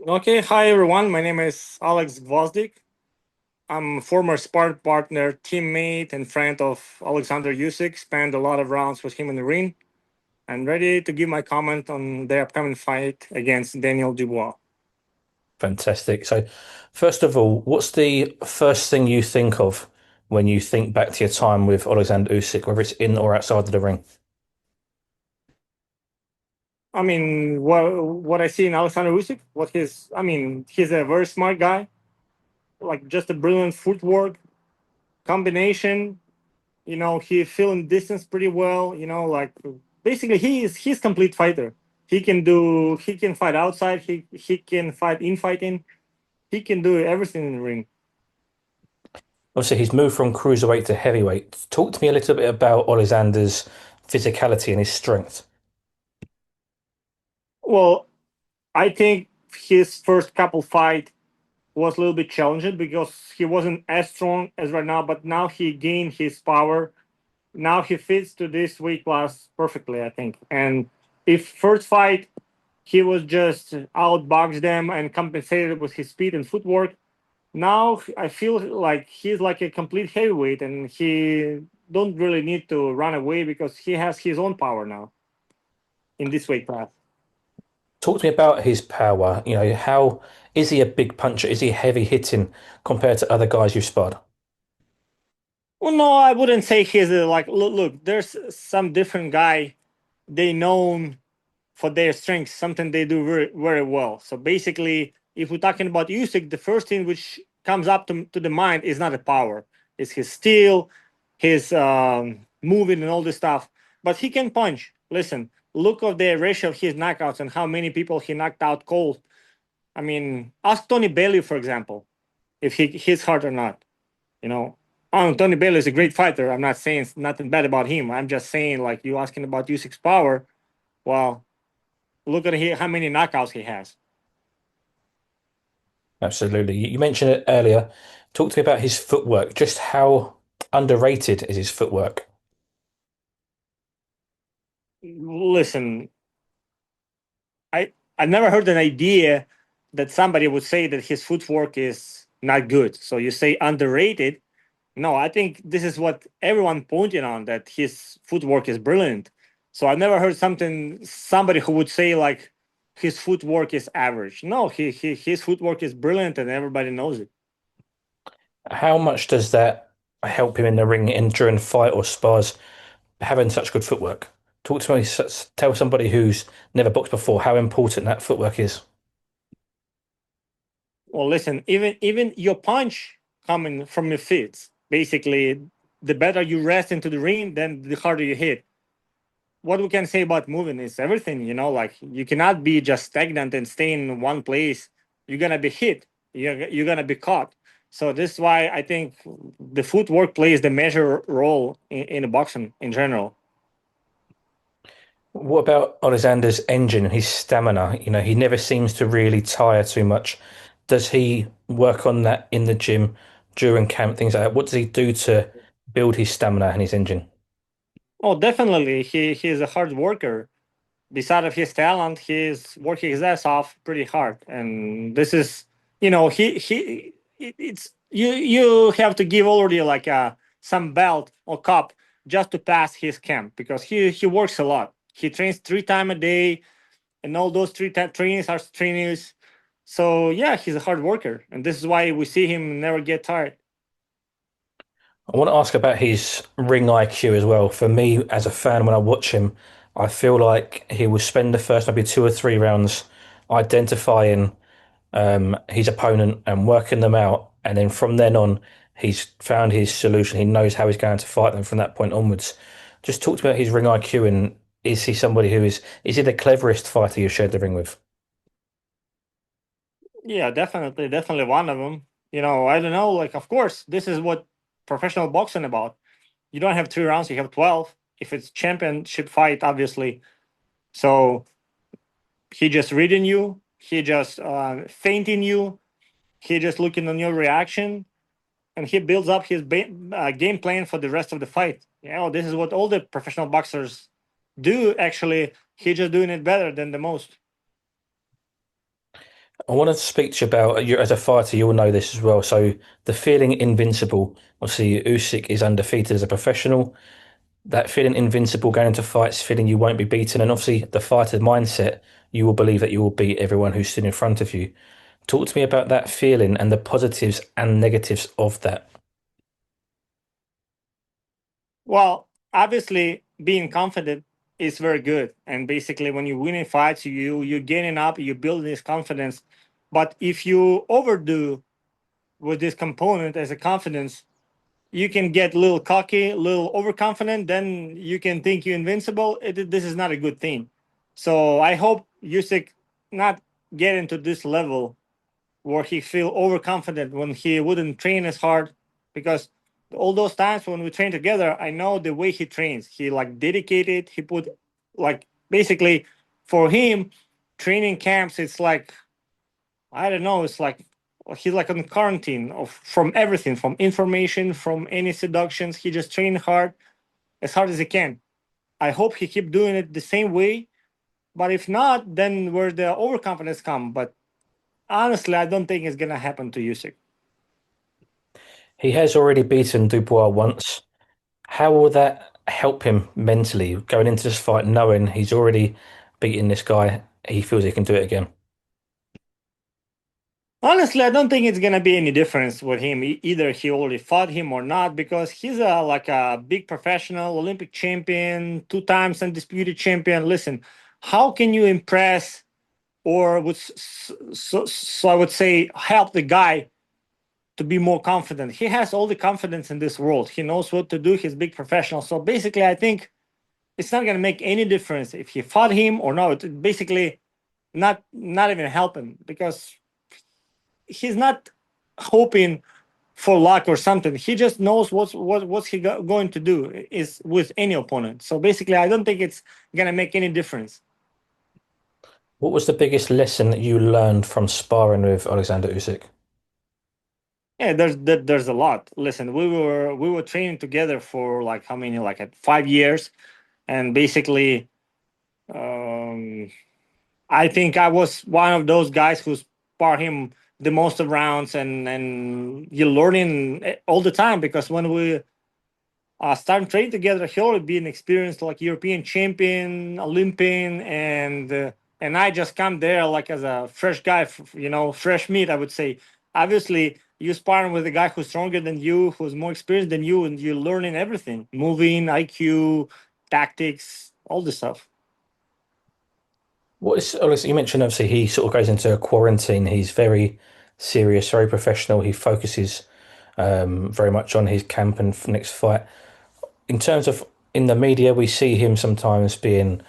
Okay, hi everyone. My name is Alex Gvozdyk. I'm a former sparring partner, teammate, and friend of Alexander Usyk. Spent a lot of rounds with him in the ring. I'm ready to give my comment on the upcoming fight against Daniel Dubois. Fantastic. So, first of all, what's the first thing you think of when you think back to your time with Alexander Usyk, whether it's in or outside of the ring? I mean, what I see in Alexander Usyk, he's a very smart guy, like just a brilliant footwork combination. He filling distance pretty well. Basically he's complete fighter. He can fight outside. He can fight in fighting. He can do everything in the ring. Obviously, he's moved from cruiserweight to heavyweight. Talk to me a little bit about Alexander's physicality and his strength. Well, I think his first couple fight was a little bit challenging because he wasn't as strong as right now, but now he gained his power. Now he fits to this weight class perfectly, I think. And if first fight he was just outboxed them and compensated with his speed and footwork, now I feel like he's like a complete heavyweight and he don't really need to run away because he has his own power now in this weight class. Talk to me about his power. How is he a big puncher? Is he heavy hitting compared to other guys you've sparred? Well, no, I wouldn't say he's look. There's some different guy. They known for their strengths, something they do very very well. So basically, if we're talking about Usyk, the first thing which comes up to the mind is not the power, it's his steel, his moving and all this stuff. But he can punch. Listen, look at the ratio of his knockouts and how many people he knocked out cold. I mean, ask Tony Bailey, for example, if he hits hard or not. You know, Tony Bailey is a great fighter. I'm not saying nothing bad about him. I'm just saying, like, you asking about Usyk's power. Well, look at how many knockouts he has. Absolutely. You mentioned it earlier. Talk to me about his footwork. Just how underrated is his footwork? Listen, I never heard an idea that somebody would say that his footwork is not good. So you say underrated. No, I think this is what everyone pointed on, that his footwork is brilliant. So I never heard somebody who would say like his footwork is average. No, his footwork is brilliant and everybody knows it. How much does that help him in the ring and during fight or spars having such good footwork? Talk to me, tell somebody who's never boxed before how important that footwork is. Well, listen, even your punch coming from your feet, basically, the better you rest into the ring, then the harder you hit. What we can say about moving is everything. Like you cannot be just stagnant and stay in one place. You're gonna be hit. You're gonna be caught. So this is why I think the footwork plays the major role in the boxing in general. What about Alexander's engine, his stamina? He never seems to really tire too much. Does he work on that in the gym during camp, things like that? What does he do to build his stamina and his engine? Oh, definitely, he's a hard worker. Beside of his talent, he's working his ass off pretty hard, and this is, it's you have to give already like some belt or cup just to pass his camp because he works a lot. He trains 3 times a day, and all those trainings are trainings. So yeah, he's a hard worker, and this is why we see him never get tired. I want to ask about his ring IQ as well. For me, as a fan, when I watch him, I feel like he will spend the first maybe 2 or 3 rounds identifying his opponent and working them out. And then from then on, he's found his solution. He knows how he's going to fight them from that point onwards. Just talk about his ring IQ and is he somebody who is he the cleverest fighter you've shared the ring with? Yeah, definitely one of them. I don't know. Like, of course, this is what professional boxing about. You don't have 3 rounds, you have 12. If it's championship fight, obviously. So he just reading you, he just fainting you, he just looking on your reaction, and he builds up his game plan for the rest of the fight. This is what all the professional boxers do. Actually, he just doing it better than the most. I want to speak to you about you as a fighter. You'll know this as well. So the feeling invincible. Obviously, Usyk is undefeated as a professional. That feeling invincible going into fights, feeling you won't be beaten, and obviously the fighter mindset. You will believe that you will beat everyone who's stood in front of you. Talk to me about that feeling and the positives and negatives of that. Well, obviously, being confident is very good, and basically, when you win in fights, you're gaining up, you build this confidence. But if you overdo with this component as a confidence, you can get a little cocky, a little overconfident. Then you can think you're invincible. This is not a good thing. So I hope Usyk not get into this level where he feel overconfident when he wouldn't train as hard, because all those times when we train together, I know the way he trains. He like dedicated. He put like basically for him, training camps. It's like I don't know. It's like he's like on quarantine of from everything, from information, from any seductions. He just trained hard as he can. I hope he keep doing it the same way. But if not, then where the overconfidence come. But honestly, I don't think it's gonna happen to Usyk. He has already beaten Dubois once. How will that help him mentally going into this fight, knowing he's already beaten this guy? He feels he can do it again. Honestly, I don't think it's gonna be any difference with him. Either he already fought him or not, because he's a like a big professional, Olympic champion, two times undisputed champion. Listen, how can you impress or would so I would say help the guy to be more confident? He has all the confidence in this world. He knows what to do. He's big professional. So basically, I think it's not gonna make any difference if he fought him or not. It basically not even help him, because he's not hoping for luck or something. He just knows what's he going to do is with any opponent. So basically, I don't think it's gonna make any difference. What was the biggest lesson that you learned from sparring with Alexander Usyk? Yeah, there's a lot. Listen, we were training together for like how many, like at 5 years, and basically, um, I think I was one of those guys who spar him the most of rounds, and you're learning all the time, because when we starting training together, he already been experienced like European champion, Olympian, and I just come there like as a fresh guy, fresh meat. I would say. Obviously, you sparring with a guy who's stronger than you, who's more experienced than you, and you're learning everything: moving, IQ, tactics, all this stuff. What is obviously you mentioned obviously he sort of goes into a quarantine. He's very serious, very professional. He focuses very much on his camp and next fight. In terms of in the media, we see him sometimes being,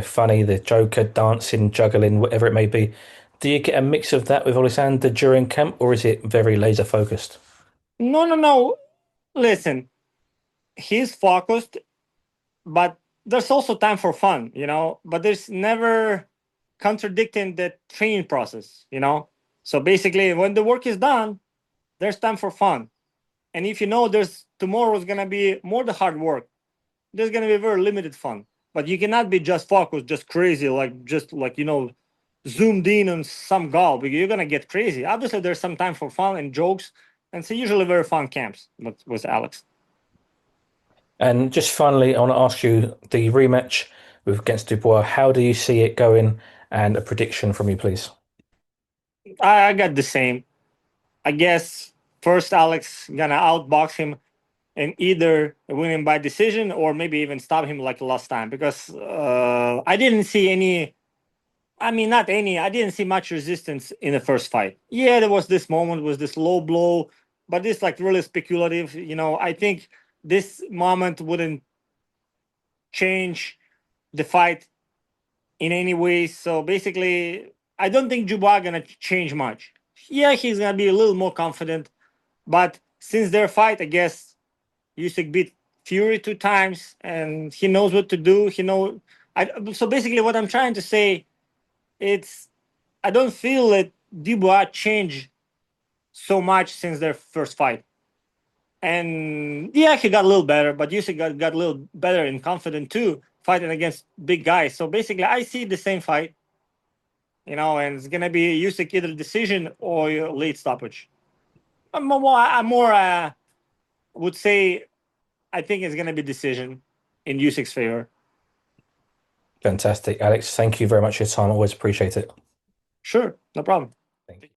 funny, the Joker, dancing, juggling, whatever it may be. Do you get a mix of that with Alexander during camp, or is it very laser focused? No, no, no. Listen, he's focused, but there's also time for fun. But there's never contradicting the training process. So basically, when the work is done, there's time for fun. And if you know there's tomorrow is gonna be more the hard work, there's gonna be very limited fun. But you cannot be just focused, just crazy, like just like zoomed in on some goal, because you're gonna get crazy. Obviously, there's some time for fun and jokes, and it's usually very fun camps. But with Alex, And just finally, I want to ask you the rematch with against Dubois. How do you see it going? And a prediction from you, please. I got the same. I guess first Alex gonna outbox him and either win him by decision or maybe even stop him like last time, because I didn't see any. I mean, not any. I didn't see much resistance in the first fight. Yeah, there was this moment with this low blow, but this like really speculative. I think this moment wouldn't change the fight in any way. So basically, I don't think Dubois gonna change much. Yeah, he's gonna be a little more confident, but since their fight, I guess Usyk beat Fury two times, and he knows what to do. So basically, what I'm trying to say, it's I don't feel that Dubois changed so much since their first fight. And yeah, he got a little better, but Usyk got a little better and confident too, fighting against big guys. So basically, I see the same fight. and it's gonna be Usyk either decision or late stoppage. I'm more would say I think it's gonna be decision in Usyk's favor. Fantastic, Alex. Thank you very much for your time. I always appreciate it. Sure, no problem. Thank you.